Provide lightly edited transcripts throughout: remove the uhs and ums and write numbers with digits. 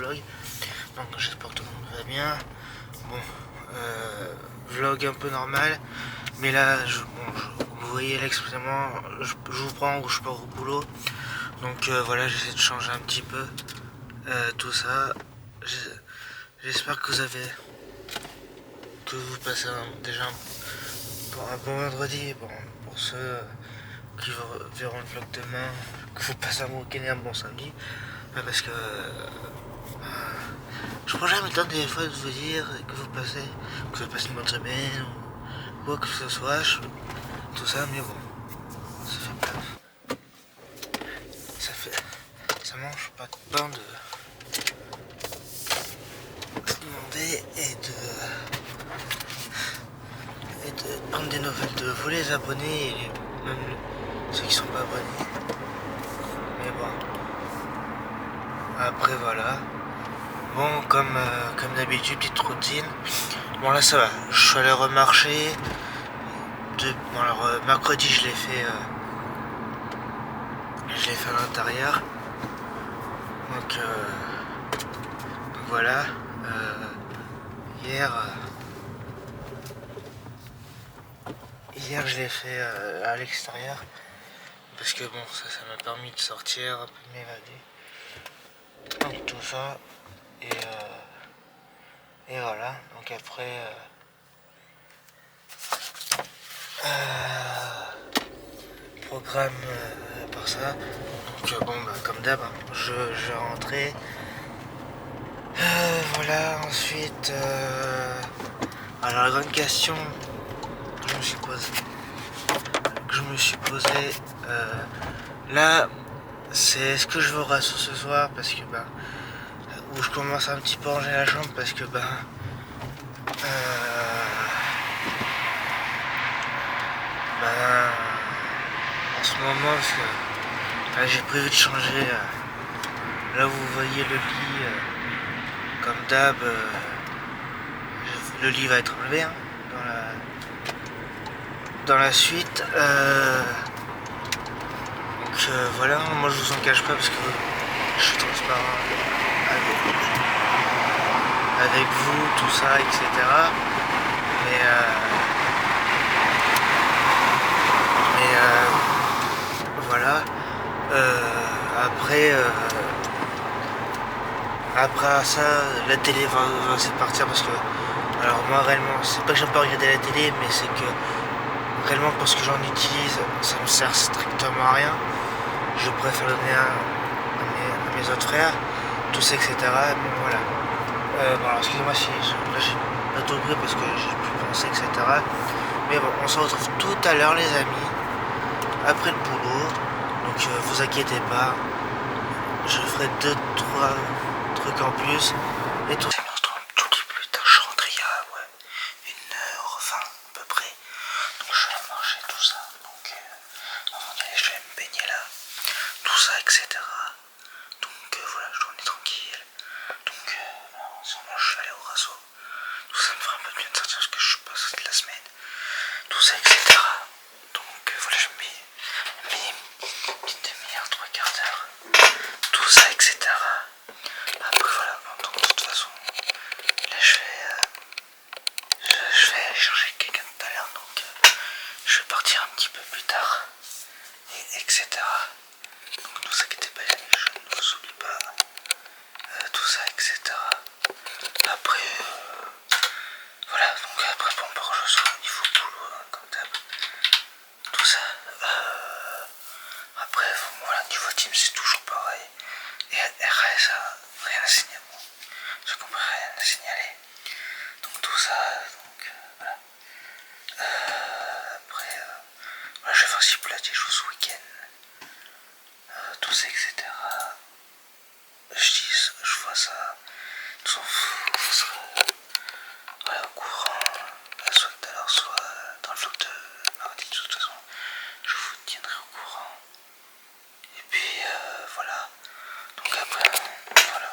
vlog. Donc j'espère que tout le monde va bien. Bon, vlog un peu normal. Mais là, vous voyez l'expressément, je vous prends ou je pars au boulot. Donc voilà, j'essaie de changer un petit peu tout ça. J'espère que vous passez déjà un bon vendredi. Bon, pour ceux qui verront le vlog demain, que vous passez un bon week-end et un bon samedi. Parce que je prends jamais le temps des fois de vous dire que vous passez une bonne semaine ou quoi que ce soit, tout ça, mais bon, ça fait pas, ça mange pas de pain de se demander et de prendre des nouvelles de vous les abonnés et même ceux qui sont pas abonnés. Mais bon, après voilà. Bon, comme d'habitude, petite routine. Bon là ça va, je suis allé remarcher. Bon alors mercredi je l'ai fait à l'intérieur. Donc voilà. Hier je l'ai fait à l'extérieur. Parce que bon ça m'a permis de sortir, un peu de m'évader. Donc tout ça. Et voilà. Donc après programme par ça. Donc bon bah, comme d'hab, hein, je vais rentrer. Voilà, ensuite alors la grande question que je me suis posée là, c'est est-ce que je vais au resto ce soir, parce que où je commence un petit peu à ranger la chambre, parce que en ce moment, parce que j'ai prévu de changer là où vous voyez le lit, comme d'hab, le lit va être enlevé, hein, dans la suite. Donc voilà, moi je vous en cache pas parce que je suis transparent avec vous, tout ça, etc. Mais voilà. Après ça, la télé va essayer de partir, parce que alors moi réellement, c'est pas que j'aime pas regarder la télé, mais c'est que réellement pour ce que j'en utilise, ça me sert strictement à rien. Je préfère donner à mes autres frères, tout ça, etc. Bon voilà. Bon alors excusez-moi si là j'ai pas tout pris parce que j'ai plus pensé, etc. Mais bon, on se retrouve tout à l'heure les amis, après le boulot. Donc vous inquiétez pas, je ferai 2-3 trucs en plus. Et tout ça, on se retrouve un tout petit peu plus tard. Je suis rentré il y a 1h20 à peu près. Donc je vais marcher tout ça. Donc avant d'aller je vais me baigner là. Tout ça, etc. Donc voilà, je tournais tranquille. Donc ensemble je suis allé au raso. Tout ça me fera un peu de bien de sortir parce que je suis pas sorti de la semaine. Tout ça, etc. Donc voilà, je me mets une petite demi-heure, 3/4 d'heure. Tout ça, etc. Après voilà, donc de toute façon, là je vais aller chercher quelqu'un tout à l'heure. Donc je vais partir un petit peu plus tard. Etc. Donc ne vous inquiétez pas, je ne vous oublie pas. Tout ça, etc. Après, voilà, donc après bon, je serai au niveau boulot, hein, comme d'hab. Tout ça. Après, bon, voilà, niveau team, c'est toujours pareil. Et RSA, rien à signaler. Bon, j'ai compris, rien à signaler. Donc tout ça, donc voilà. Après, voilà, je vais voir si vous l'avez dit, je ce week-end. Tout ça, etc. Je vois ça. Tout ça, vous serez au courant, soit tout à l'heure, soit dans le vlog de mardi. De toute façon, je vous tiendrai au courant. Et puis voilà. Donc après, voilà,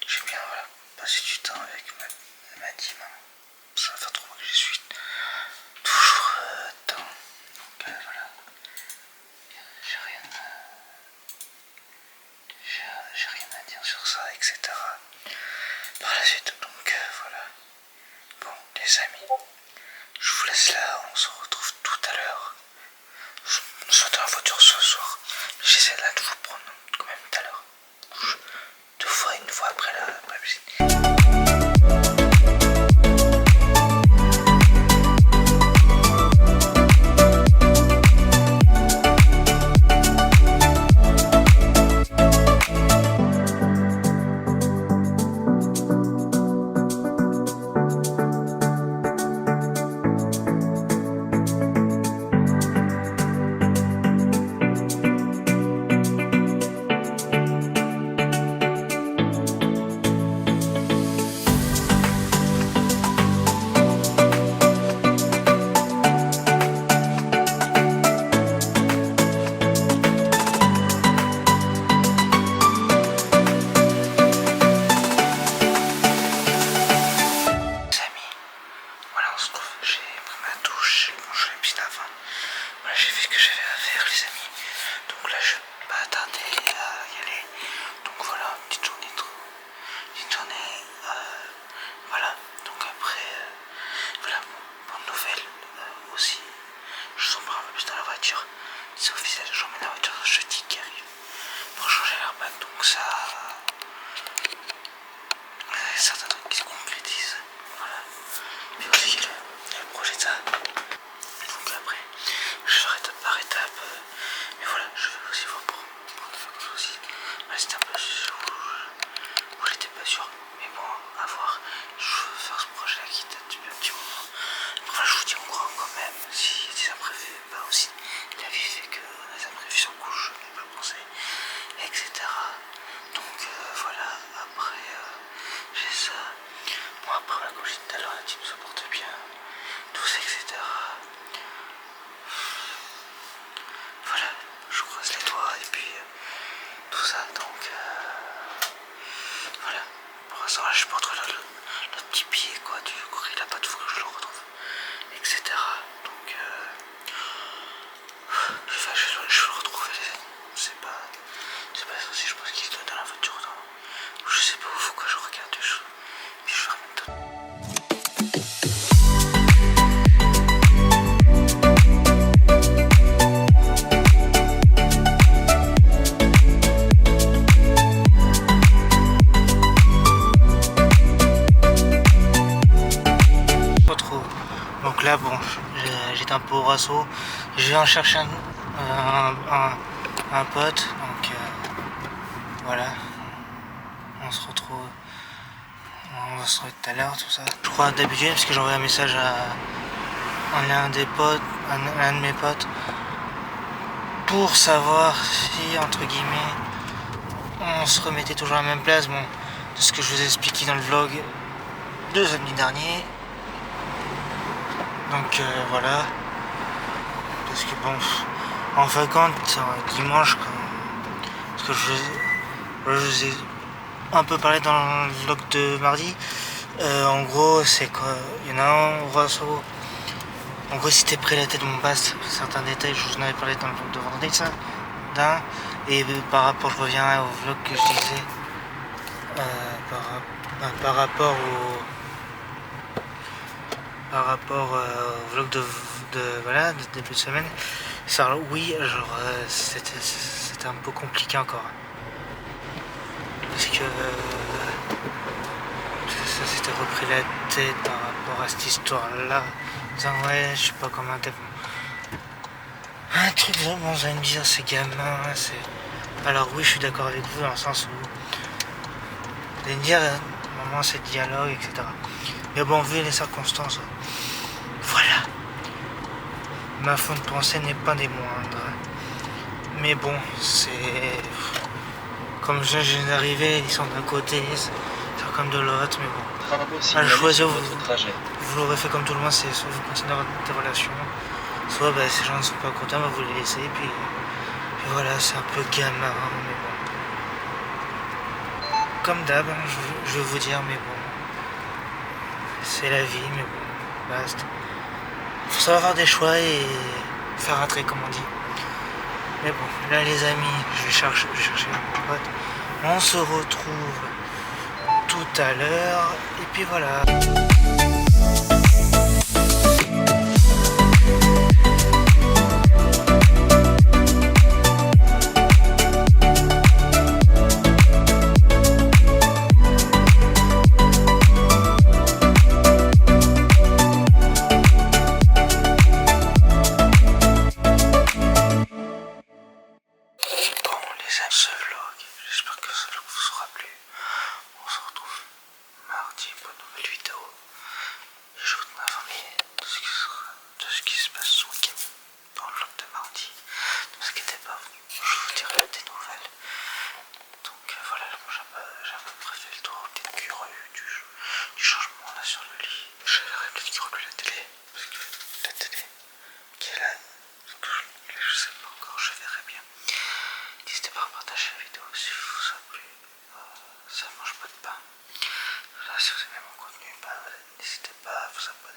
j'ai bien passé du temps avec ma team. Ça va faire 3 mois que j'y suis toujours dedans. Donc voilà. J'ai rien. suite. Donc voilà. Bon, les amis, je vous laisse là. On se retrouve tout à l'heure. Soit dans la voiture, soit ce soir. J'essaie là de vous prendre quand même tout à l'heure. Une fois après la visite. C'est officiel, j'emmène la voiture jeudi qui arrive pour changer l'airbag, donc ça. Certains trucs qui se concrétisent. Voilà. Puis aussi, il y a le projet de ça. Donc après, je ferai étape par étape. Mais voilà, je vais aussi voir pour faire quelque chose aussi. Voilà, c'était un peu où j'étais pas sûr. Mais bon, à voir. Je veux faire ce projet là qui date depuis un petit moment. Donc voilà, je vous dis en courant quand même. S'il y a des imprévus, bah aussi. La vie fait que les imprévus sont couches, je n'ai pas pensé, etc. Donc voilà, après j'ai ça. Bon après voilà, comme je disais tout à l'heure, la team se porte bien, tous etc. Voilà, je croise les doigts et puis tout ça, donc voilà. Pour l'instant là je porte le petit pied quoi, du coup il a pas de fou que je le retrouve, etc. Donc je vais le retrouver, c'est pas ça aussi, je pense qu'il doit être dans la voiture, je sais pas où, faut que je regarde, puis je vais remettre. Pas trop. Donc là bon, j'étais un peu au rassaut, je vais en chercher un pote, donc voilà, on se retrouve tout à l'heure, tout ça. Je crois d'habitude parce que j'ai envoyé un message à l'un des potes, l'un de mes potes, pour savoir si entre guillemets on se remettait toujours à la même place. Bon, de ce que je vous ai expliqué dans le vlog de samedi dernier. Donc voilà, parce que bon, en fin de compte, dimanche, parce que je vous ai un peu parlé dans le vlog de mardi, en gros c'est quoi, il y en a un au Rosso, en gros c'était pris la tête de mon passe, certains détails, je vous en avais parlé dans le vlog de vendredi, ça, d'un, et par rapport, je reviens au vlog que je disais, par rapport au vlog de voilà, de début de semaine. Ça, oui, genre c'était un peu compliqué encore. Parce que ça s'était repris la tête par rapport à cette histoire-là. Disant ouais, je sais pas comment t'es. Un truc vraiment, vous allez me dire, c'est gamin, c'est. Alors oui, je suis d'accord avec vous dans le sens où. Vous allez me dire, maman, c'est le dialogue, etc. Mais bon, vu les circonstances. Voilà. Ma façon de penser n'est pas des moindres. Mais bon, c'est. Comme je viens d'arriver, ils sont d'un côté, c'est comme de l'autre, mais bon. À choisir, vous l'aurez fait comme tout le monde, c'est soit vous continuez des relations, soit bah, ces gens ne sont pas contents, bah, vous les laissez, puis voilà, c'est un peu gamin, mais bon. Comme d'hab, je vais vous dire, mais bon. C'est la vie, mais bon, basta. Faut savoir faire des choix et faire un trait, comme on dit. Mais bon, là les amis, je vais chercher mon pote. On se retrouve tout tout à l'heure. Et puis voilà. Ce vlog, j'espère que ça vous aura plu. On se retrouve mardi pour une nouvelle vidéo. Et je vous informer de ce qui se passe ce week-end dans le vlog de mardi. Ne vous inquiétez pas, je vous dirai des nouvelles. Donc voilà, j'ai à peu près fait le tour. Peut-être qu'il y aura eu du changement là sur le lit. J'aurais peut-être qu'il y aura eu la télé. Parce que la télé qui est là, je sais pas encore, je verrai bien. N'hésitez pas à partager la vidéo si vous a plu. Ça mange pas de pain. Là, si vous aimez mon contenu, n'hésitez pas à vous abonner.